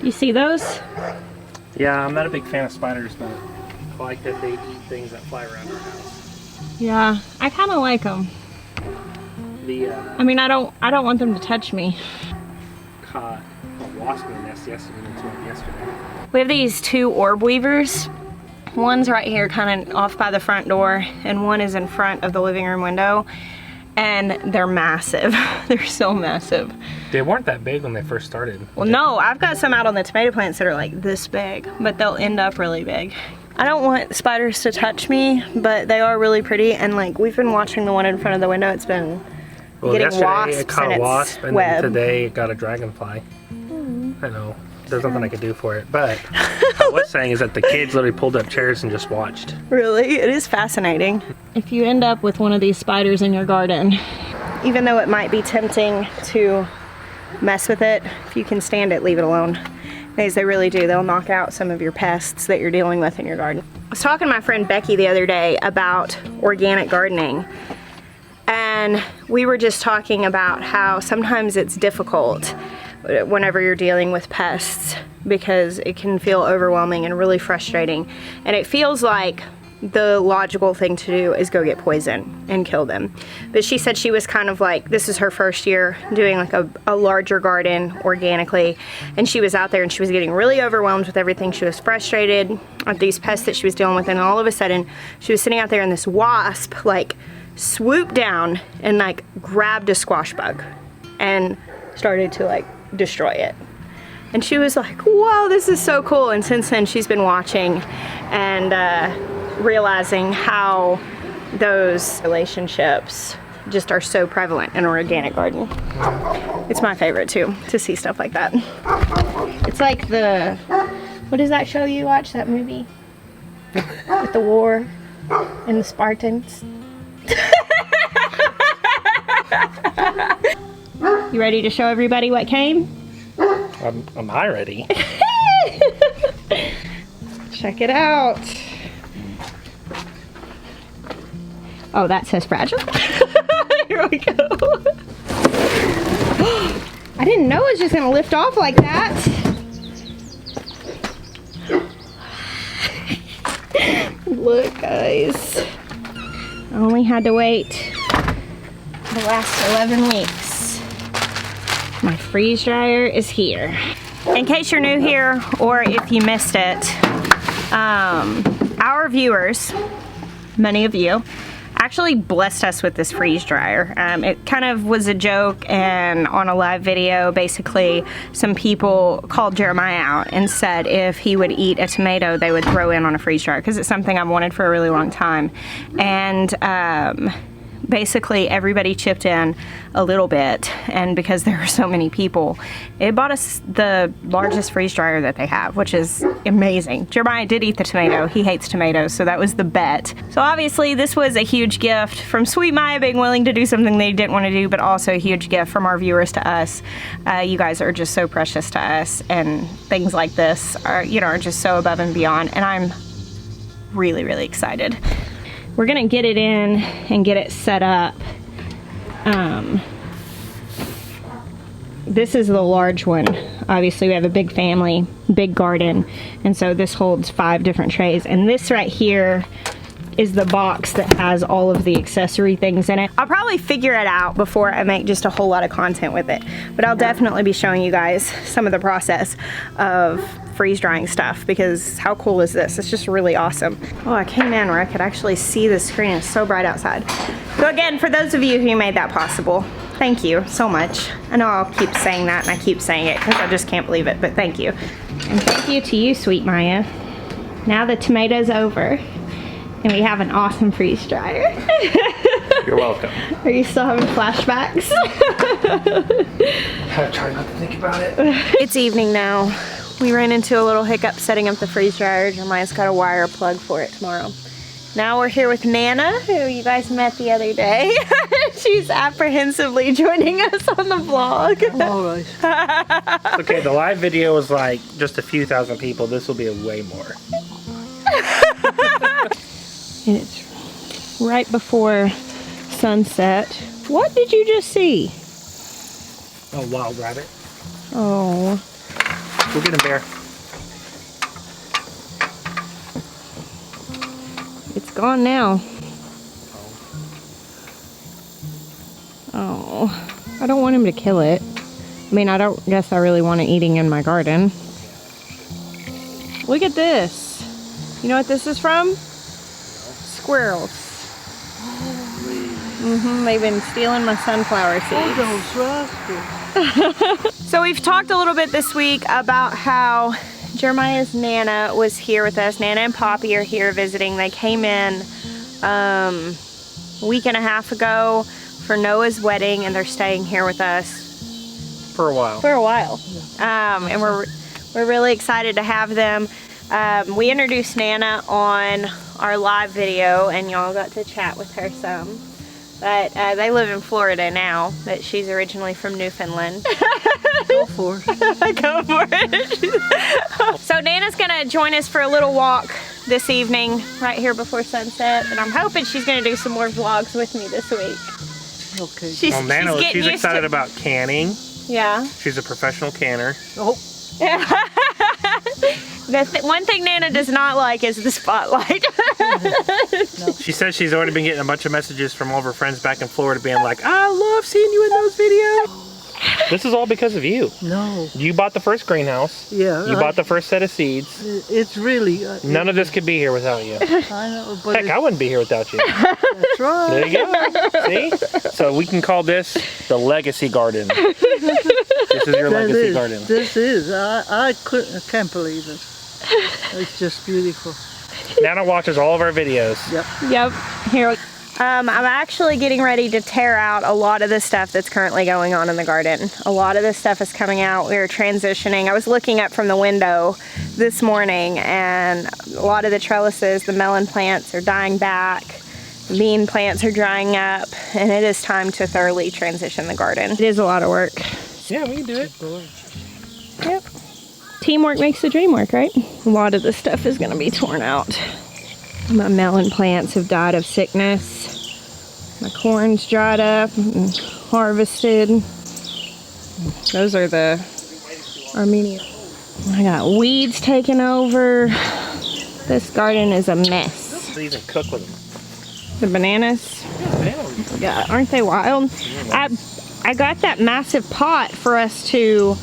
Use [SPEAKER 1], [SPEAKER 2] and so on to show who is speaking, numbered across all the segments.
[SPEAKER 1] Do you see those?
[SPEAKER 2] Yeah, I'm not a big fan of spiders, but I like that they eat things that fly around our house.
[SPEAKER 1] Yeah, I kind of like them. I mean, I don't want them to touch me.
[SPEAKER 2] Caught a wasp in the nest yesterday.
[SPEAKER 1] We have these 2 orb weavers. One's right here, kind of off by the front door, and one is in front of the living room window. And they're massive. They're so massive.
[SPEAKER 2] They weren't that big when they first started.
[SPEAKER 1] Well, no, I've got some out on the tomato plants that are like this big, but they'll end up really big. I don't want spiders to touch me, but they are really pretty. And like, we've been watching the one in front of the window. It's been getting wasps
[SPEAKER 2] it caught
[SPEAKER 1] in
[SPEAKER 2] a
[SPEAKER 1] its
[SPEAKER 2] wasp, and
[SPEAKER 1] web.
[SPEAKER 2] then today it got a dragonfly. I know. There's nothing I could do for it, but I was saying is that the kids literally pulled up chairs and just watched.
[SPEAKER 1] Really? It is fascinating. If you end up with one of these spiders in your garden, even though it might be tempting to mess with it, if you can stand it, leave it alone. Because they really do. They'll knock out some of your pests that you're dealing with in your garden. I was talking to my friend Becky the other day about organic gardening. And we were just talking about how sometimes it's difficult whenever you're dealing with pests because it can feel overwhelming and really frustrating. And it feels like the logical thing to do is go get poison and kill them. But she said she was kind of like, this is her first year doing like a larger garden organically, and she was out there and she was getting really overwhelmed with everything. She was frustrated at these pests that she was dealing with, and all of a sudden she was sitting out there and this wasp like swooped down and like grabbed a squash bug and started to like destroy it. And she was like, whoa, this is so cool. And since then she's been watching and realizing how those relationships just are so prevalent in an organic garden. It's my favorite too, to see stuff like that. It's like the, what is that show you watch, that movie? With the war and the Spartans. You ready to show everybody what came?
[SPEAKER 2] Am I ready?
[SPEAKER 1] Check it out. Oh, that says fragile. Here we go. I didn't know it was just gonna lift off like that. Look, guys. I only had to wait the last 11 weeks. My freeze dryer is here. In case you're new here, or if you missed it, our viewers, many of you, actually blessed us with this freeze dryer. It kind of was a joke, and on a live video, basically some people called Jeremiah out and said if he would eat a tomato, they would throw in on a freeze dryer, because it's something I've wanted for a really long time. And basically everybody chipped in a little bit, and because there were so many people, it bought us the largest freeze dryer that they have, which is amazing. Jeremiah did eat the tomato. He hates tomatoes, so that was the bet. So obviously this was a huge gift from Sweet Maya being willing to do something they didn't want to do, but also a huge gift from our viewers to us. You guys are just so precious to us, and things like this are, you know, are just so above and beyond, and I'm really, really excited. We're gonna get it in and get it set up. This is the large one. Obviously we have a big family, big garden, and so this holds 5 different trays. And this right here is the box that has all of the accessory things in it. I'll probably figure it out before I make just a whole lot of content with it, but I'll definitely be showing you guys some of the process of freeze drying stuff, because how cool is this? It's just really awesome. Oh, I came in where I could actually see the screen. It's so bright outside. So again, for those of you who made that possible, thank you so much. I know I'll keep saying that, and I keep saying it because I just can't believe it, but thank you. And thank you to you, Sweet Maya. Now the tomato's over, and we have an awesome freeze dryer.
[SPEAKER 2] You're welcome.
[SPEAKER 1] Are you still having flashbacks?
[SPEAKER 2] I try not to think about it.
[SPEAKER 1] It's evening now. We ran into a little hiccup setting up the freeze dryer. Jeremiah's got to wire a plug for it tomorrow. Now we're here with Nana, who you guys met the other day. She's apprehensively joining us on the vlog.
[SPEAKER 2] Alright. Okay, the live video was like just a few thousand people. This will be a way more.
[SPEAKER 1] And it's right before sunset. What did you just see?
[SPEAKER 2] A wild rabbit.
[SPEAKER 1] Oh.
[SPEAKER 2] Go get him, Bear.
[SPEAKER 1] It's gone now. Oh, I don't want him to kill it. I mean, I don't guess I really want it eating in my garden. Look at this. You know what this is from? Squirrels. They've been stealing my sunflower seeds. So we've talked a little bit this week about how Jeremiah's Nana was here with us. Nana and Poppy are here visiting. They came in a week and a half ago for Noah's wedding, and they're staying here with us
[SPEAKER 2] for a while.
[SPEAKER 1] And we're really excited to have them. We introduced Nana on our live video, and y'all got to chat with her some. But they live in Florida now, but she's originally from Newfoundland.
[SPEAKER 3] Go for it.
[SPEAKER 1] Go for it. So Nana's gonna join us for a little walk this evening, right here before sunset. And I'm hoping she's gonna do some more vlogs with me this week.
[SPEAKER 3] Okay.
[SPEAKER 2] Well, Nana, she's excited about canning.
[SPEAKER 1] Yeah.
[SPEAKER 2] She's a professional canner.
[SPEAKER 3] Oh.
[SPEAKER 1] One thing Nana does not like is the spotlight.
[SPEAKER 3] No.
[SPEAKER 2] She says she's already been getting a bunch of messages from all of her friends back in Florida being like, I love seeing you in those videos. This is all because of you.
[SPEAKER 3] No.
[SPEAKER 2] You bought the first greenhouse.
[SPEAKER 3] Yeah.
[SPEAKER 2] You bought the first set of seeds.
[SPEAKER 3] It's really...
[SPEAKER 2] None of this could be here without you.
[SPEAKER 3] I know, but
[SPEAKER 2] Heck, I wouldn't be here without you.
[SPEAKER 3] that's right.
[SPEAKER 2] There you go. See? So we can call this the legacy garden. This is your legacy garden.
[SPEAKER 3] This is. I can't believe it. It's just beautiful.
[SPEAKER 2] Nana watches all of our videos.
[SPEAKER 3] Yep.
[SPEAKER 1] Here. I'm actually getting ready to tear out a lot of the stuff that's currently going on in the garden. A lot of this stuff is coming out. We are transitioning. I was looking up from the window this morning, and a lot of the trellises, the melon plants are dying back. The bean plants are drying up, and it is time to thoroughly transition the garden. It is a lot of work.
[SPEAKER 2] Yeah, we can do it.
[SPEAKER 1] Yep. Teamwork makes the dream work, right? A lot of the stuff is going to be torn out. My melon plants have died of sickness. My corn's dried up and harvested. Those are the Armenian. I got weeds taking over. This garden is a mess.
[SPEAKER 2] These and cook with them.
[SPEAKER 1] The bananas. Yeah, aren't they wild? I got that massive pot for us to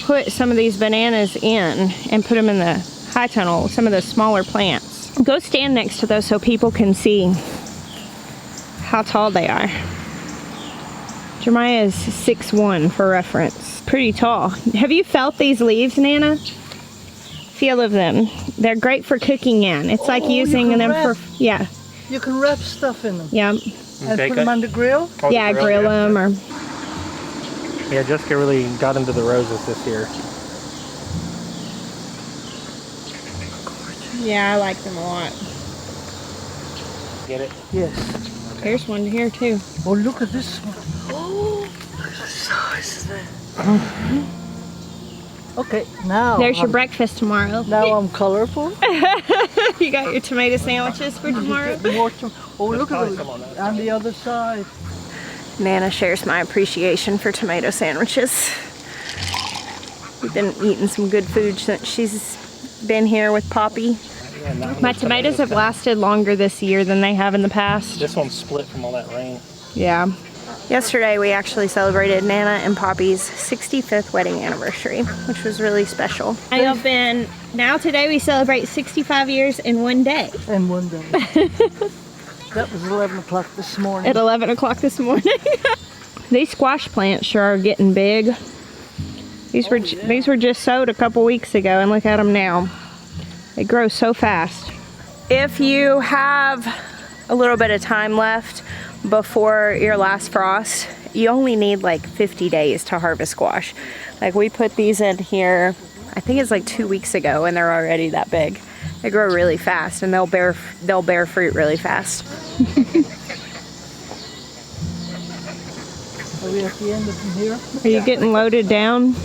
[SPEAKER 1] put some of these bananas in and put them in the high tunnel, some of the smaller plants. Go stand next to those so people can see how tall they are. Jeremiah is 6'1" for reference. Pretty tall. Have you felt these leaves, Nana? Feel of them. They're great for cooking in. It's like using them for, yeah.
[SPEAKER 3] You can wrap stuff in them.
[SPEAKER 1] Yeah.
[SPEAKER 3] And put them on the grill?
[SPEAKER 2] Oh,
[SPEAKER 1] Yeah, grill them or...
[SPEAKER 2] Yeah, Jessica really got into the roses this year.
[SPEAKER 1] Yeah, I like them a lot.
[SPEAKER 2] Get it?
[SPEAKER 3] Yes.
[SPEAKER 1] There's one here too.
[SPEAKER 3] Oh, look at this one. Oh, look at the size of that. Okay, now...
[SPEAKER 1] There's your breakfast tomorrow.
[SPEAKER 3] Now I'm colorful.
[SPEAKER 1] You got your tomato sandwiches for tomorrow?
[SPEAKER 3] Oh, look at it on the other side.
[SPEAKER 1] Nana shares my appreciation for tomato sandwiches. We've been eating some good food since she's been here with Poppy. My tomatoes have lasted longer this year than they have in the past.
[SPEAKER 2] This one's split from all that rain.
[SPEAKER 1] Yeah. Yesterday we actually celebrated Nana and Poppy's 65th wedding anniversary, which was really special. Now today we celebrate 65 years in one day.
[SPEAKER 3] And one day. That was 11 o'clock this morning.
[SPEAKER 1] At 11 o'clock this morning. These squash plants sure are getting big. These were just sowed a couple weeks ago, and look at them now. They grow so fast. If you have a little bit of time left before your last frost, you only need like 50 days to harvest squash. Like we put these in here, I think it's like 2 weeks ago, and they're already that big. They grow really fast, and they'll bear fruit really fast.
[SPEAKER 3] Are we at the end of them here?
[SPEAKER 1] Are you getting loaded down?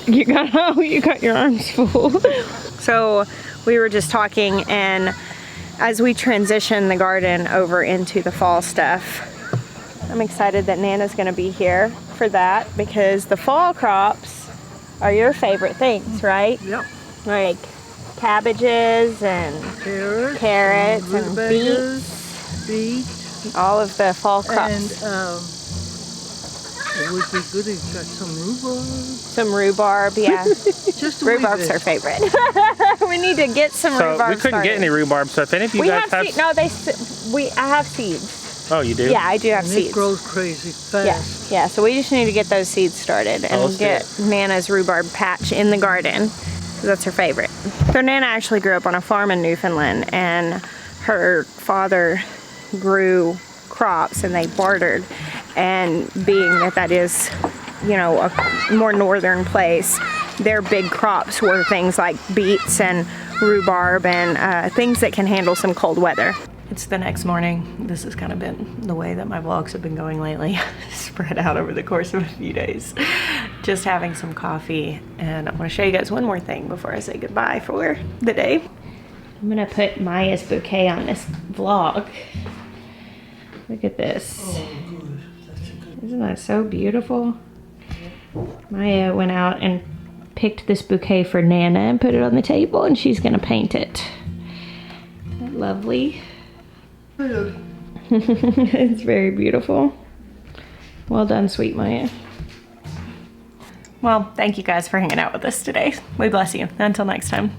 [SPEAKER 1] You got your arms full. So we were just talking, and as we transition the garden over into the fall stuff, I'm excited that Nana's gonna be here for that, because the fall crops are your favorite things, right?
[SPEAKER 3] Yep.
[SPEAKER 1] Like cabbages and carrots and
[SPEAKER 3] rutabagas, beets.
[SPEAKER 1] all of the fall
[SPEAKER 3] And
[SPEAKER 1] crops.
[SPEAKER 3] it would be good if you got some rhubarb.
[SPEAKER 1] Some rhubarb, yeah.
[SPEAKER 3] Just a wee
[SPEAKER 1] Rhubarb's
[SPEAKER 3] bit.
[SPEAKER 1] our favorite. We need to get some
[SPEAKER 2] So
[SPEAKER 1] rhubarb
[SPEAKER 2] we couldn't get
[SPEAKER 1] started.
[SPEAKER 2] any rhubarb. So if any of you
[SPEAKER 1] We
[SPEAKER 2] guys
[SPEAKER 1] have
[SPEAKER 2] have,
[SPEAKER 1] no, I have seeds.
[SPEAKER 2] oh, you do?
[SPEAKER 1] Yeah, I do have
[SPEAKER 3] And it
[SPEAKER 1] seeds.
[SPEAKER 3] grows crazy fast.
[SPEAKER 1] Yeah. So we just need to get those seeds started and
[SPEAKER 2] let's do
[SPEAKER 1] get Nana's rhubarb patch in the garden. That's her favorite. So Nana actually grew up on a farm in Newfoundland, and her father grew crops and they bartered. And being that is, you know, a more northern place, their big crops were things like beets and rhubarb and things that can handle some cold weather. It's the next morning. This has kind of been the way that my vlogs have been going lately, spread out over the course of a few days. Just having some coffee, and I want to show you guys one more thing before I say goodbye for the day. I'm gonna put Maya's bouquet on this vlog. Look at this. Isn't that so beautiful? Maya went out and picked this bouquet for Nana and put it on the table, and she's gonna paint it. Isn't that lovely? It's very beautiful. Well done, sweet Maya. Well, thank you guys for hanging out with us today. We bless you. Until next time.